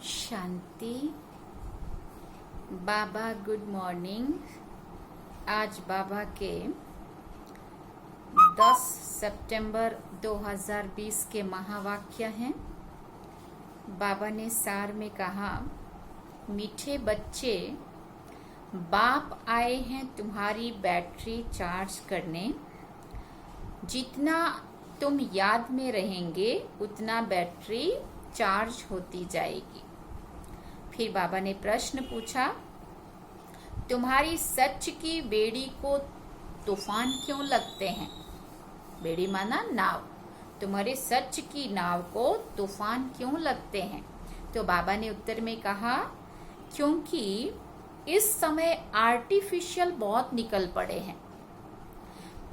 शांति। बाबा good morning. आज बाबा के 10 सितंबर 2020 के महावाक्य हैं। बाबा ने सार में कहा, मीठे बच्चे, बाप आए हैं तुम्हारी बैटरी चार्ज करने। जितना तुम याद में रहेंगे उतना बैटरी चार्ज होती जाएगी। फिर बाबा ने प्रश्न पूछा, तुम्हारी सच की बेड़ी को तूफान क्यों लगते हैं? बेड़ी माना नाव। तुम्हारे सच की नाव को तूफान क्यों लगते हैं? तो बाबा ने उत्तर में कहा, क्योंकि इस समय आर्टिफिशियल बहुत निकल पड़े हैं।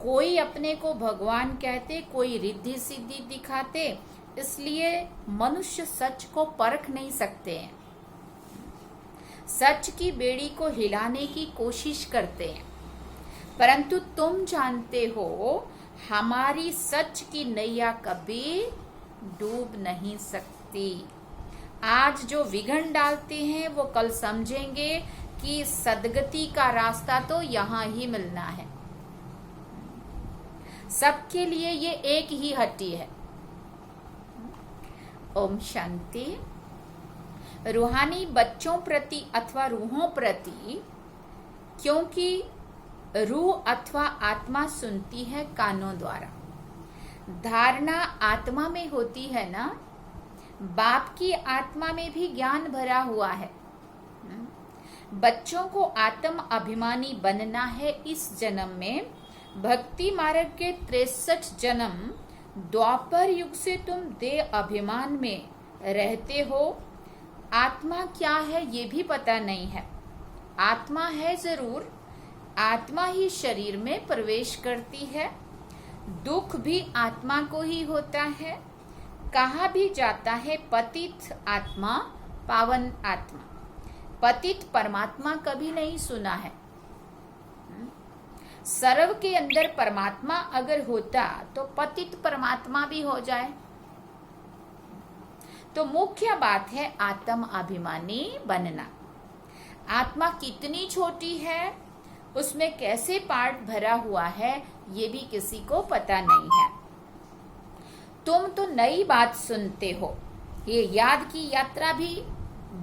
कोई अपने को भगवान कहते, कोई रिद्धि सिद्धि दिखाते, इसलिए मनुष्य सच को परख नहीं सकते हैं। सच की बेड़ी को हिलाने की कोशिश करते हैं, परंतु तुम जानते हो हमारी सच की नैया कभी डूब नहीं सकती। आज जो विघन डालते हैं वो कल समझेंगे कि सदगति का रास्ता तो यहाँ ही मिलना है। सबके लिए ये एक ही हट्टी है। ओम शांति। रूहानी बच्चों प्रति अथवा रूहों प्रति, क्योंकि रूह अथवा आत्मा सुनती है कानों द्वारा। धारणा आत्मा में होती है ना। बाप की आत्मा में भी ज्ञान भरा हुआ है। बच्चों को आत्म अभिमानी बनना है इस जन्म में। भक्ति मार्ग के 63 जन्म द्वापर युग से तुम देह अभिमान में रहते हो। आत्मा क्या है ये भी पता नहीं है। आत्मा है जरूर, आत्मा ही शरीर में प्रवेश करती है। दुख भी आत्मा को ही होता है। कहा भी जाता है पतित आत्मा पावन आत्मा। पतित परमात्मा कभी नहीं सुना है। सर्व के अंदर परमात्मा अगर होता तो पतित परमात्मा भी हो जाए। तो मुख्य बात है आत्म अभिमानी बनना। आत्मा कितनी छोटी है, उसमें कैसे पार्ट भरा हुआ है, ये भी किसी को पता नहीं है। तुम तो नई बात सुनते हो। ये याद की यात्रा भी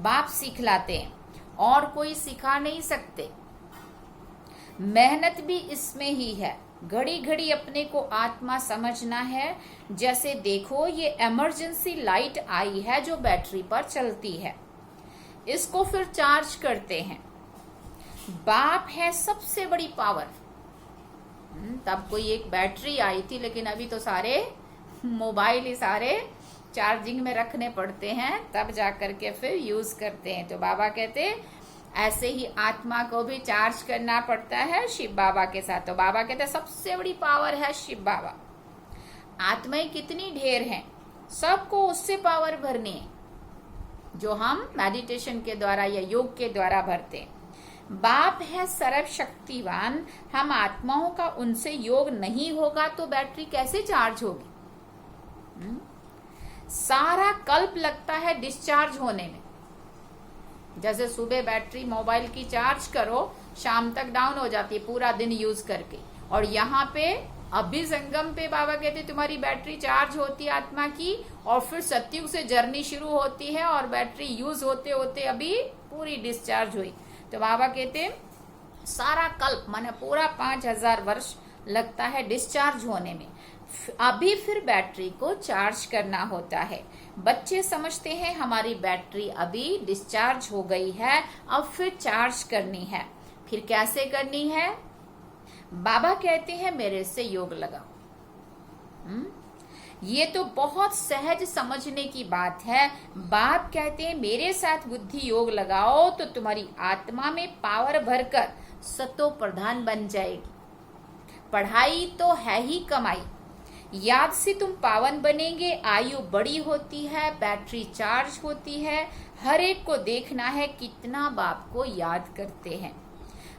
बाप सिखलाते हैं और कोई सिखा नहीं सकते। मेहनत भी इसमें ही है। घड़ी घड़ी अपने को आत्मा समझना है। जैसे देखो, ये इमरजेंसी लाइट आई है जो बैटरी पर चलती है। इसको फिर चार्ज करते हैं। बाप है सबसे बड़ी पावर। तब कोई एक बैटरी आई थी, लेकिन अभी तो सारे मोबाइल ही सारे चार्जिंग में रखने पड़ते हैं, तब जाकर के फिर यूज करते हैं। तो बाबा कहते ऐसे ही आत्मा को भी चार्ज करना पड़ता है शिव बाबा के साथ। तो बाबा कहते सबसे बड़ी पावर है शिव बाबा। आत्माएं कितनी ढेर हैं, सबको उससे पावर भरनी है जो हम मेडिटेशन के द्वारा या योग के द्वारा भरते हैं। बाप है सर्वशक्तिवान। हम आत्माओं का उनसे योग नहीं होगा तो बैटरी कैसे चार्ज होगी? सारा कल्प लगता है डिस्चार्ज होने में। जैसे सुबह बैटरी मोबाइल की चार्ज करो, शाम तक डाउन हो जाती है पूरा दिन यूज करके। और यहाँ पे अभी संगम पे बाबा कहते तुम्हारी बैटरी चार्ज होती है आत्मा की, और फिर सतयुग से जर्नी शुरू होती है और बैटरी यूज होते होते अभी पूरी डिस्चार्ज हुई। तो बाबा कहते सारा कल्प माने पूरा 5000 वर्ष लगता है डिस्चार्ज होने में। अभी फिर बैटरी को चार्ज करना होता है। बच्चे समझते हैं हमारी बैटरी अभी डिस्चार्ज हो गई है, अब फिर चार्ज करनी है। फिर कैसे करनी है? बाबा कहते हैं मेरे से योग लगाओ। ये तो बहुत सहज समझने की बात है। बाप कहते हैं मेरे साथ बुद्धि योग लगाओ तो तुम्हारी आत्मा में पावर भरकर सतो प्रधान बन जाएगी। पढ़ाई तो है ही कमाई। याद से तुम पावन बनेंगे। आयु बड़ी होती है, बैटरी चार्ज होती है। हर एक को देखना है कितना बाप को याद करते हैं।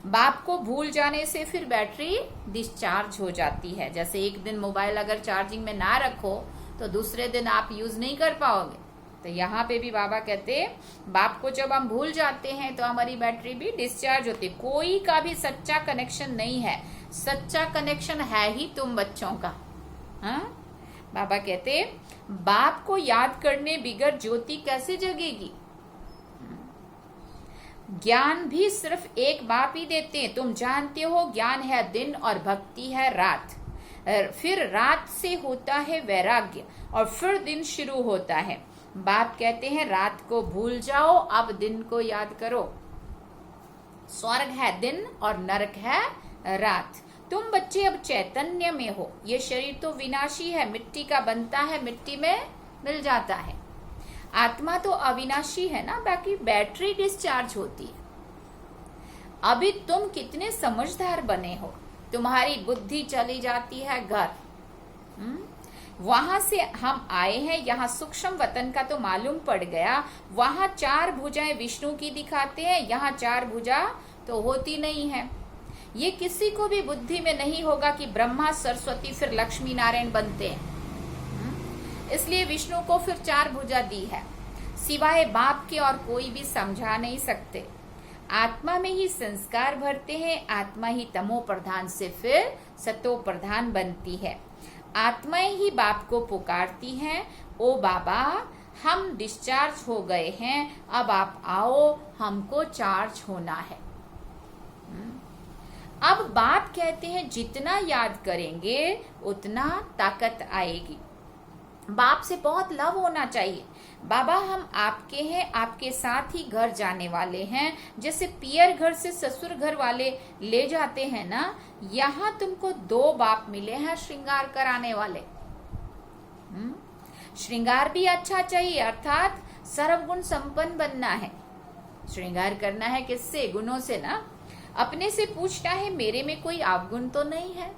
बाप को भूल जाने से फिर बैटरी डिस्चार्ज हो जाती है। जैसे एक दिन मोबाइल अगर चार्जिंग में ना रखो तो दूसरे दिन आप यूज नहीं कर पाओगे। तो यहाँ पे भी बाबा कहते बाप को जब हम भूल जाते हैं तो हमारी बैटरी भी डिस्चार्ज होती। कोई का भी सच्चा कनेक्शन नहीं है, सच्चा कनेक्शन है ही तुम बच्चों का। हाँ, बाबा कहते बाप को याद करने बिगर ज्योति कैसे जगेगी। ज्ञान भी सिर्फ एक बाप ही देते हैं। तुम जानते हो ज्ञान है दिन और भक्ति है रात, फिर रात से होता है वैराग्य और फिर दिन शुरू होता है। बाप कहते हैं रात को भूल जाओ, अब दिन को याद करो। स्वर्ग है दिन और नरक है रात। तुम बच्चे अब चैतन्य में हो। ये शरीर तो विनाशी है, मिट्टी का बनता है, मिट्टी में मिल जाता है। आत्मा तो अविनाशी है ना, बाकी बैटरी डिस्चार्ज होती है। अभी तुम कितने समझदार बने हो, तुम्हारी बुद्धि चली जाती है घर। वहां से हम आए हैं, यहाँ सूक्ष्म वतन का तो मालूम पड़ गया। वहां 4 भुजाएं विष्णु की दिखाते हैं, यहाँ 4 भुजा तो होती नहीं है। ये किसी को भी बुद्धि में नहीं होगा कि ब्रह्मा सरस्वती फिर लक्ष्मी नारायण बनते हैं। इसलिए विष्णु को फिर 4 भुजा दी है। सिवाय बाप के और कोई भी समझा नहीं सकते। आत्मा में ही संस्कार भरते हैं, आत्मा ही तमो प्रधान से फिर सतो प्रधान बनती है। आत्माएं ही बाप को पुकारती हैं, ओ बाबा हम डिस्चार्ज हो गए हैं, अब आप आओ, हमको चार्ज होना है। अब बाप कहते हैं जितना याद करेंगे उतना ताकत आएगी। बाप से बहुत लव होना चाहिए। बाबा हम आपके हैं, आपके साथ ही घर जाने वाले हैं। जैसे पियर घर से ससुर घर वाले ले जाते हैं ना, यहाँ तुमको 2 बाप मिले हैं श्रृंगार कराने वाले। श्रृंगार भी अच्छा चाहिए, अर्थात सर्वगुण संपन्न बनना है। श्रृंगार करना है किससे? गुणों से ना। अपने से पूछना है मेरे में कोई अवगुण तो नहीं है।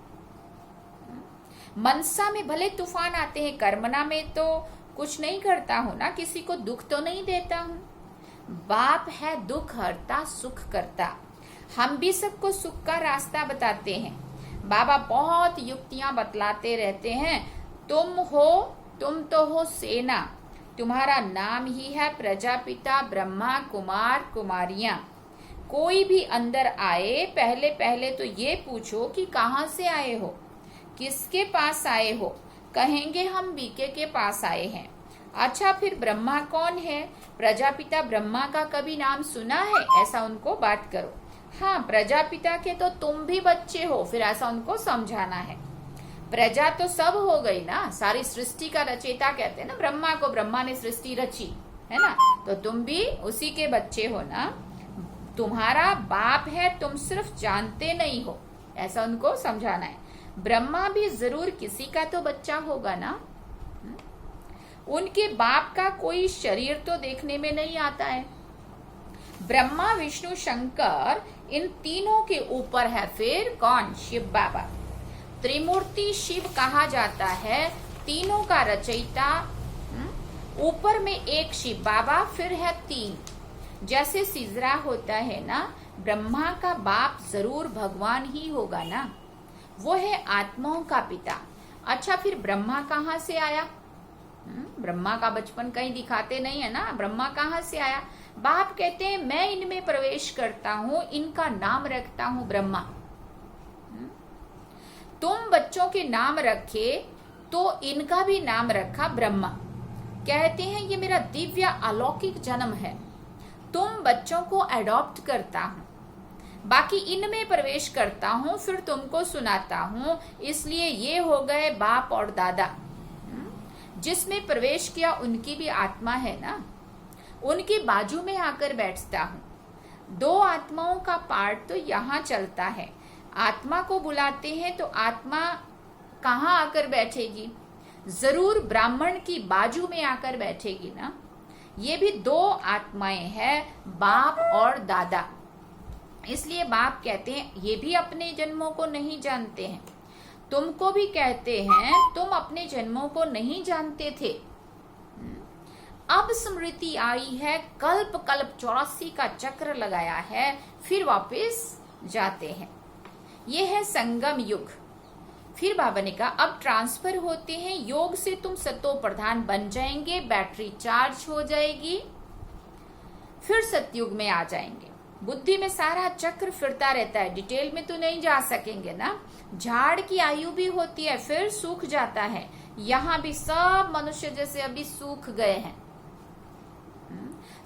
मनसा में भले तूफान आते हैं, कर्मना में तो कुछ नहीं करता हूं ना, किसी को दुख तो नहीं देता हूं। बाप है दुख हरता सुख करता। हम भी सबको सुख का रास्ता बताते हैं। बाबा बहुत युक्तियां बतलाते रहते हैं। तुम तो हो सेना, तुम्हारा नाम ही है प्रजापिता ब्रह्मा कुमार कुमारियां। कोई भी अंदर आए पहले पहले तो ये पूछो कि कहाँ से आए हो, किसके पास आए हो। कहेंगे हम बीके के पास आए हैं। अच्छा फिर ब्रह्मा कौन है? प्रजापिता ब्रह्मा का कभी नाम सुना है? ऐसा उनको बात करो। हाँ, प्रजापिता के तो तुम भी बच्चे हो, फिर ऐसा उनको समझाना है। प्रजा तो सब हो गई ना, सारी सृष्टि का रचयिता कहते हैं ना ब्रह्मा को, ब्रह्मा ने सृष्टि रची है ना, तो तुम भी उसी के बच्चे हो ना। तुम्हारा बाप है, तुम सिर्फ जानते नहीं हो, ऐसा उनको समझाना है। ब्रह्मा भी जरूर किसी का तो बच्चा होगा ना। उनके बाप का कोई शरीर तो देखने में नहीं आता है। ब्रह्मा विष्णु शंकर इन तीनों के ऊपर है फिर कौन? शिव बाबा। त्रिमूर्ति शिव कहा जाता है, तीनों का रचयिता। ऊपर में एक शिव बाबा, फिर है 3। जैसे सिजरा होता है ना, ब्रह्मा का बाप जरूर भगवान ही होगा ना, वो है आत्माओं का पिता। अच्छा फिर ब्रह्मा कहाँ से आया? ब्रह्मा का बचपन कहीं दिखाते नहीं है ना, ब्रह्मा कहाँ से आया? बाप कहते हैं मैं इनमें प्रवेश करता हूँ, इनका नाम रखता हूँ ब्रह्मा। तुम बच्चों के नाम रखे तो इनका भी नाम रखा ब्रह्मा। कहते हैं ये मेरा दिव्य अलौकिक जन्म है, तुम बच्चों को अडॉप्ट करता हूँ, बाकी इनमें प्रवेश करता हूँ, फिर तुमको सुनाता हूँ। इसलिए ये हो गए बाप और दादा। जिसमें प्रवेश किया उनकी भी आत्मा है ना, उनके बाजू में आकर बैठता हूँ। 2 आत्माओं का पार्ट तो यहाँ चलता है। आत्मा को बुलाते हैं तो आत्मा कहाँ आकर बैठेगी? जरूर ब्राह्मण की बाजू में आकर बैठेगी ना। ये भी 2 आत्माएं हैं, बाप और दादा। इसलिए बाप कहते हैं ये भी अपने जन्मों को नहीं जानते हैं। तुमको भी कहते हैं तुम अपने जन्मों को नहीं जानते थे। अब स्मृति आई है, कल्प कल्प 84 का चक्र लगाया है, फिर वापस जाते हैं। ये है संगम युग। फिर बाबा ने कहा अब ट्रांसफर होते हैं, योग से तुम सतो प्रधान बन जाएंगे, बैटरी चार्ज हो जाएगी, फिर सतयुग में आ जाएंगे। बुद्धि में सारा चक्र फिरता रहता है, डिटेल में तो नहीं जा सकेंगे ना। झाड़ की आयु भी होती है, फिर सूख जाता है। यहाँ भी सब मनुष्य जैसे अभी सूख गए हैं,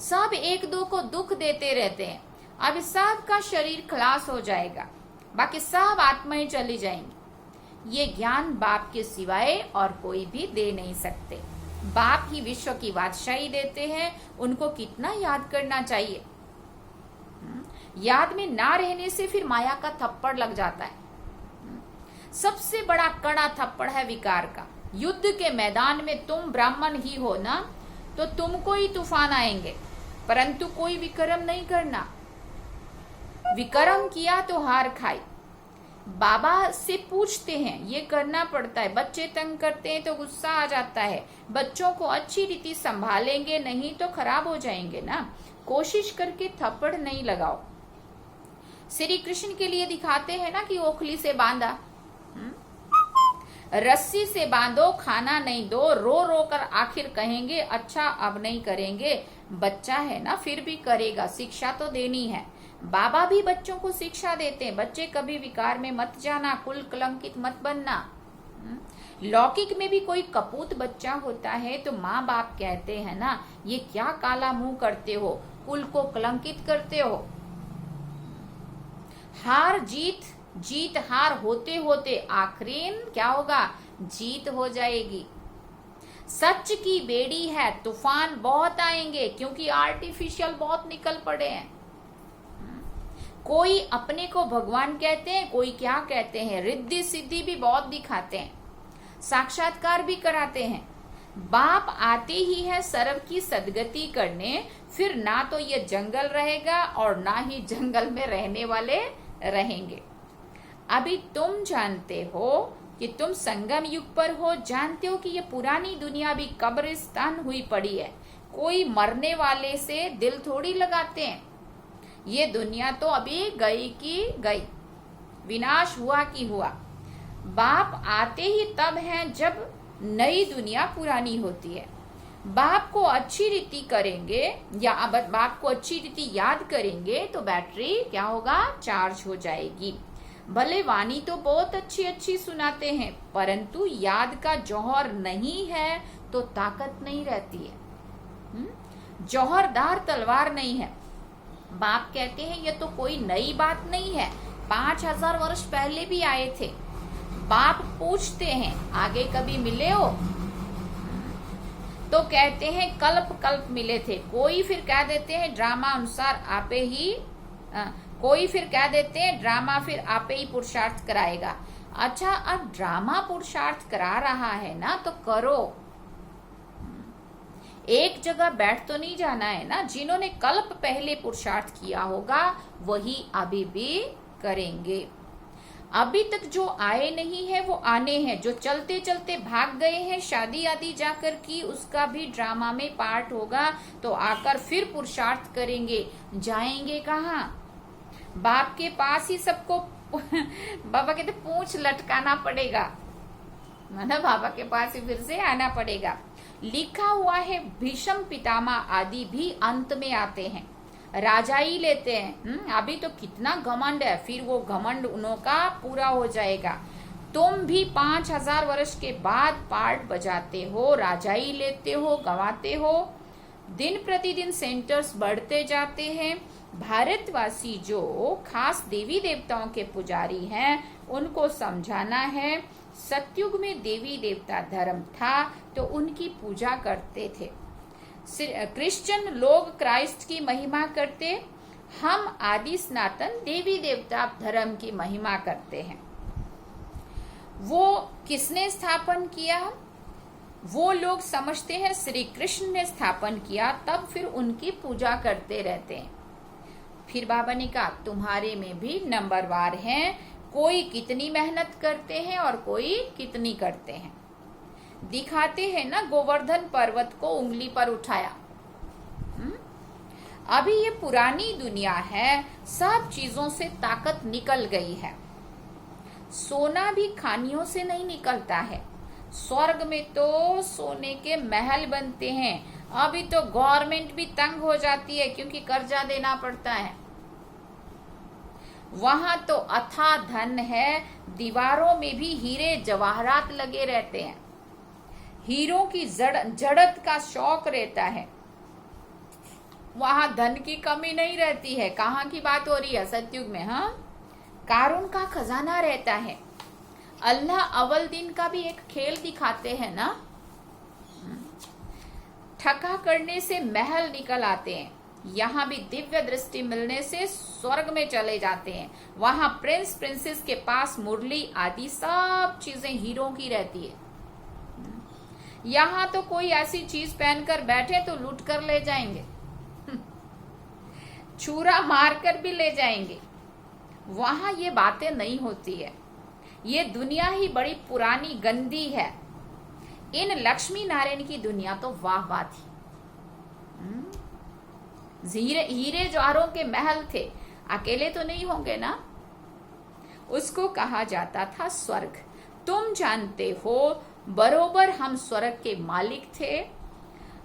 सब एक दो को दुख देते रहते हैं। अब सबका शरीर खलास हो जाएगा, बाकी सब आत्माएं चली जाएंगी। ये ज्ञान बाप के सिवाय और कोई भी दे नहीं सकते। बाप ही विश्व की बादशाही देते हैं, उनको कितना याद करना चाहिए। याद में ना रहने से फिर माया का थप्पड़ लग जाता है। सबसे बड़ा कड़ा थप्पड़ है विकार का। युद्ध के मैदान में तुम ब्राह्मण ही हो ना, तो तुमको ही तूफान आएंगे, परंतु कोई विक्रम नहीं करना। विक्रम किया तो हार खाई। बाबा से पूछते हैं, ये करना पड़ता है। बच्चे तंग करते हैं तो गुस्सा आ जाता है। बच्चों को अच्छी रीति संभालेंगे नहीं तो खराब हो जाएंगे ना। कोशिश करके थप्पड़ नहीं लगाओ। श्री कृष्ण के लिए दिखाते हैं ना कि ओखली से बांधा, रस्सी से बांधो, खाना नहीं दो, रो रो कर आखिर कहेंगे अच्छा अब नहीं करेंगे। बच्चा है ना, फिर भी करेगा, शिक्षा तो देनी है। बाबा भी बच्चों को शिक्षा देते हैं, बच्चे कभी विकार में मत जाना, कुल कलंकित मत बनना। लौकिक में भी कोई कपूत बच्चा होता है तो माँ बाप कहते हैं ना, ये क्या काला मुंह करते हो, कुल को कलंकित करते हो। हार जीत, जीत हार होते होते आखिरी क्या होगा, जीत हो जाएगी। सच की बेड़ी है, तूफान बहुत आएंगे, क्योंकि आर्टिफिशियल बहुत निकल पड़े हैं। कोई अपने को भगवान कहते हैं, कोई क्या कहते हैं, रिद्धि सिद्धि भी बहुत दिखाते हैं, साक्षात्कार भी कराते हैं। बाप आते ही है सर्व की सदगति करने, फिर ना तो ये जंगल रहेगा और ना ही जंगल में रहने वाले रहेंगे। अभी तुम जानते हो कि तुम संगम युग पर हो, जानते हो कि ये पुरानी दुनिया भी कब्रिस्तान हुई पड़ी है। कोई मरने वाले से दिल थोड़ी लगाते हैं। ये दुनिया तो अभी गई की गई, विनाश हुआ की हुआ। बाप आते ही तब है जब नई दुनिया पुरानी होती है। बाप को अच्छी रीति करेंगे या बाप को अच्छी रीति याद करेंगे तो बैटरी क्या होगा, चार्ज हो जाएगी। भले वाणी तो बहुत अच्छी अच्छी सुनाते हैं, परंतु याद का जौहर नहीं है तो ताकत नहीं रहती है। जौहरदार तलवार नहीं है। बाप कहते हैं ये तो कोई नई बात नहीं है, 5000 वर्ष पहले भी आए थे। बाप पूछते हैं आगे कभी मिले हो, तो कहते हैं कल्प कल्प मिले थे। कोई फिर कह देते हैं ड्रामा अनुसार आपे ही, कोई फिर कह देते हैं ड्रामा फिर आपे ही पुरुषार्थ कराएगा। अच्छा, अब ड्रामा पुरुषार्थ करा रहा है ना, तो करो। एक जगह बैठ तो नहीं जाना है ना। जिन्होंने कल्प पहले पुरुषार्थ किया होगा वही अभी भी करेंगे। अभी तक जो आए नहीं है वो आने हैं। जो चलते चलते भाग गए हैं, शादी आदि जाकर की, उसका भी ड्रामा में पार्ट होगा, तो आकर फिर पुरुषार्थ करेंगे। जाएंगे कहाँ? बाप के पास ही सबको बाबा कहते पूंछ लटकाना पड़ेगा, मतलब बाबा के पास ही फिर से आना पड़ेगा। लिखा हुआ है भीष्म पितामह आदि भी अंत में आते हैं, राजा ही लेते हैं। अभी तो कितना घमंड है, फिर वो घमंड उन्हों का पूरा हो जाएगा। तुम भी 5000 वर्ष के बाद पार्ट बजाते हो, राजा ही लेते हो, गवाते हो। दिन प्रतिदिन सेंटर्स बढ़ते जाते हैं। भारतवासी जो खास देवी देवताओं के पुजारी हैं, उनको समझाना है सतयुग में देवी देवता धर्म था तो उनकी पूजा करते थे। क्रिश्चियन लोग क्राइस्ट की महिमा करते, हम आदि सनातन देवी देवता धर्म की महिमा करते हैं। वो किसने स्थापन किया? वो लोग समझते हैं श्री कृष्ण ने स्थापन किया, तब फिर उनकी पूजा करते रहते हैं। फिर बाबा ने कहा तुम्हारे में भी नंबरवार हैं, कोई कितनी मेहनत करते हैं और कोई कितनी करते हैं। दिखाते हैं ना, गोवर्धन पर्वत को उंगली पर उठाया। अभी ये पुरानी दुनिया है, सब चीजों से ताकत निकल गई है। सोना भी खानियों से नहीं निकलता है। स्वर्ग में तो सोने के महल बनते हैं। अभी तो गवर्नमेंट भी तंग हो जाती है क्योंकि कर्जा देना पड़ता है। वहां तो अथाह धन है, दीवारों में भी हीरे जवाहरात लगे रहते हैं। हीरों की जड़त का शौक रहता है। वहां धन की कमी नहीं रहती है। कहाँ की बात हो रही है? सतयुग में। हाँ, कारून का खजाना रहता है। अल्लाह अव्वल दिन का भी एक खेल दिखाते हैं ना। ठका करने से महल निकल आते हैं। यहाँ भी दिव्य दृष्टि मिलने से स्वर्ग में चले जाते हैं। वहां प्रिंस प्रिंसेस के पास मुरली आदि सब चीजें हीरों की रहती है। यहाँ तो कोई ऐसी चीज पहनकर बैठे तो लूट कर ले जाएंगे, छुरा मारकर भी ले जाएंगे। वहां ये बातें नहीं होती है। ये दुनिया ही बड़ी पुरानी गंदी है। इन लक्ष्मी नारायण की दुनिया तो वाह वाह थी। हीरे जवाहरों के महल थे, अकेले तो नहीं होंगे ना। उसको कहा जाता था स्वर्ग। तुम जानते हो बरोबर हम स्वर्ग के मालिक थे।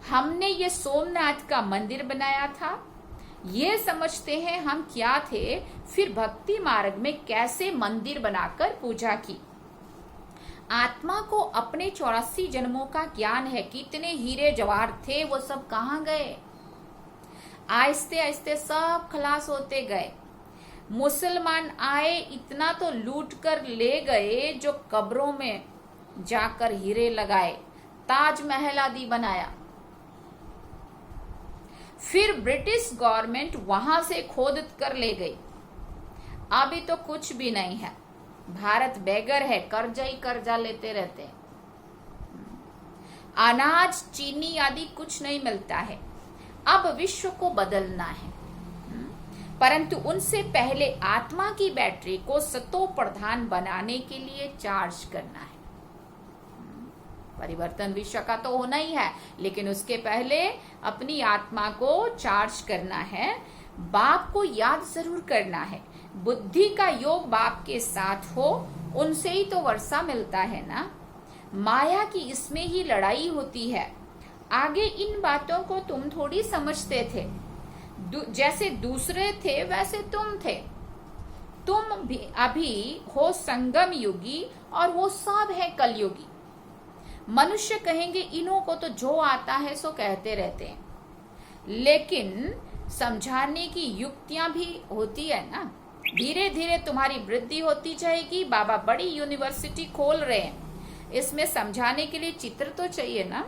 हमने ये सोमनाथ का मंदिर बनाया था। ये समझते हैं हम क्या थे, फिर भक्ति मार्ग में कैसे मंदिर बनाकर पूजा की। आत्मा को अपने 84 जन्मों का ज्ञान है। कितने हीरे जवाहर थे, वो सब कहाँ गए? आहिस्ते आहिस्ते सब खलास होते गए। मुसलमान आए, इतना तो लूट कर ले गए जो कब्रों में जाकर हीरे लगाए, ताजमहल आदि बनाया। फिर ब्रिटिश गवर्नमेंट वहां से खोद कर ले गई। अभी तो कुछ भी नहीं है। भारत बेघर है, कर्जा ही कर्जा लेते रहते हैं। अनाज, चीनी आदि कुछ नहीं मिलता है। अब विश्व को बदलना है, परंतु उनसे पहले आत्मा की बैटरी को सतो प्रधान बनाने के लिए चार्ज करना है। परिवर्तन विश्व का तो होना ही है, लेकिन उसके पहले अपनी आत्मा को चार्ज करना है। बाप को याद जरूर करना है। बुद्धि का योग बाप के साथ हो, उनसे ही तो वर्षा मिलता है ना। माया की इसमें ही लड़ाई होती है। आगे इन बातों को तुम थोड़ी समझते थे। जैसे दूसरे थे वैसे तुम थे। तुम भी अभी हो संगम युगी और वो सब है कलयुगी। मनुष्य कहेंगे इन्हों को तो जो आता है सो कहते रहते हैं, लेकिन समझाने की युक्तियां भी होती है ना। धीरे धीरे तुम्हारी वृद्धि होती जाएगी। बाबा बड़ी यूनिवर्सिटी खोल रहे हैं, इसमें समझाने के लिए चित्र तो चाहिए ना।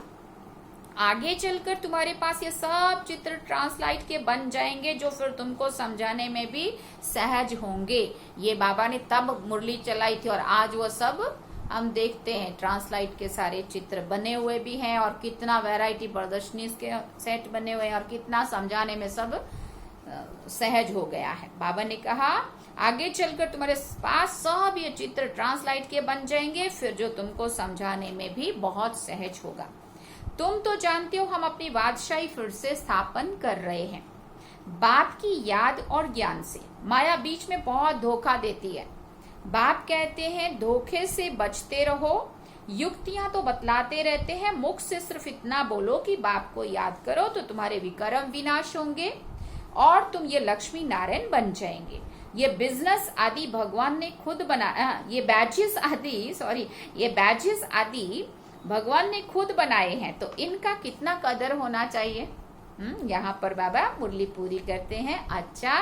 आगे चलकर तुम्हारे पास ये सब चित्र ट्रांसलाइट के बन जाएंगे, जो फिर तुमको समझाने में भी सहज होंगे। ये बाबा ने तब मुरली चलाई थी और आज वो सब हम देखते हैं। ट्रांसलाइट के सारे चित्र बने हुए भी हैं और कितना वैरायटी प्रदर्शनी के सेट बने हुए हैं और कितना समझाने में सब सहज हो गया है। बाबा ने कहा आगे चलकर तुम्हारे पास सब ये चित्र ट्रांसलाइट के बन जाएंगे, फिर जो तुमको समझाने में भी बहुत सहज होगा। तुम तो जानते हो हम अपनी बादशाही फिर से स्थापन कर रहे हैं। बाप की याद और ज्ञान से। माया बीच में बहुत धोखा देती है। बाप कहते हैं धोखे से बचते रहो। युक्तियां तो बतलाते रहते हैं, मुख से सिर्फ इतना बोलो कि बाप को याद करो तो तुम्हारे विकर्म विनाश होंगे और तुम ये लक्ष्मी नारायण बन जाएंगे। ये बिजनेस आदि भगवान ने खुद बनाया। ये बैजेस आदि भगवान ने खुद बनाए हैं, तो इनका कितना कदर होना चाहिए। यहाँ पर बाबा मुरली पूरी करते हैं। अच्छा,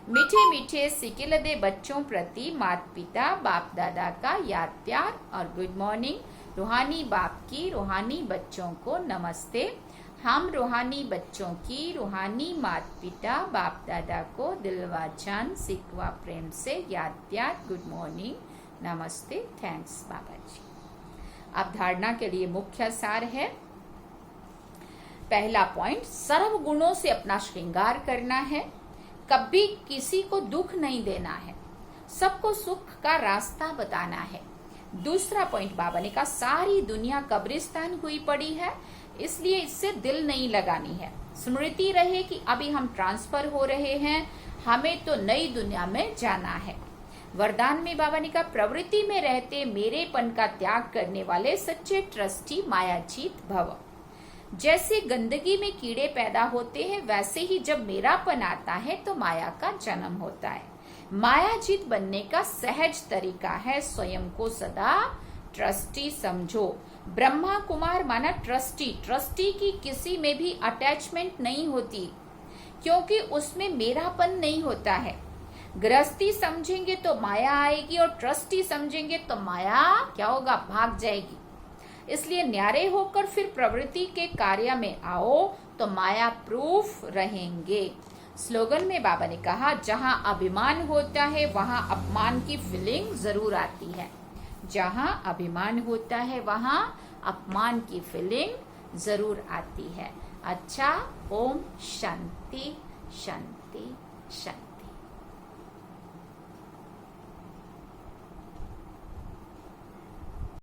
मीठे मीठे सिकिल दे बच्चों प्रति माता पिता बाप दादा का याद प्यार और गुड मॉर्निंग। रूहानी बाप की रूहानी बच्चों को नमस्ते। हम रूहानी बच्चों की रूहानी माता पिता बाप दादा को दिलवा जान सिकवा प्रेम से याद प्यार गुड मॉर्निंग नमस्ते। थैंक्स बाबा जी। अब धारणा के लिए मुख्य सार है। पहला पॉइंट, सर्व गुणों से अपना श्रृंगार करना है। कभी किसी को दुख नहीं देना है, सबको सुख का रास्ता बताना है। दूसरा पॉइंट बाबा ने कहा सारी दुनिया कब्रिस्तान हुई पड़ी है, इसलिए इससे दिल नहीं लगानी है। स्मृति रहे कि अभी हम ट्रांसफर हो रहे हैं, हमें तो नई दुनिया में जाना है। वरदान में बाबा ने कहा, प्रवृत्ति में रहते मेरेपन का त्याग करने वाले सच्चे ट्रस्टी मायाजीत भव। जैसे गंदगी में कीड़े पैदा होते हैं, वैसे ही जब मेरापन आता है तो माया का जन्म होता है। मायाजीत बनने का सहज तरीका है स्वयं को सदा ट्रस्टी समझो। ब्रह्मा कुमार माना ट्रस्टी। ट्रस्टी की किसी में भी अटैचमेंट नहीं होती, क्योंकि उसमें मेरापन नहीं होता है। गृहस्थी समझेंगे तो माया आएगी, और ट्रस्टी समझेंगे तो माया क्या होगा, भाग जाएगी। इसलिए न्यारे होकर फिर प्रवृत्ति के कार्य में आओ तो माया प्रूफ रहेंगे। स्लोगन में बाबा ने कहा, जहां अभिमान होता है वहां अपमान की फीलिंग जरूर आती है। जहां अभिमान होता है वहां अपमान की फीलिंग जरूर आती है। अच्छा, ओम शांति शांति शांति।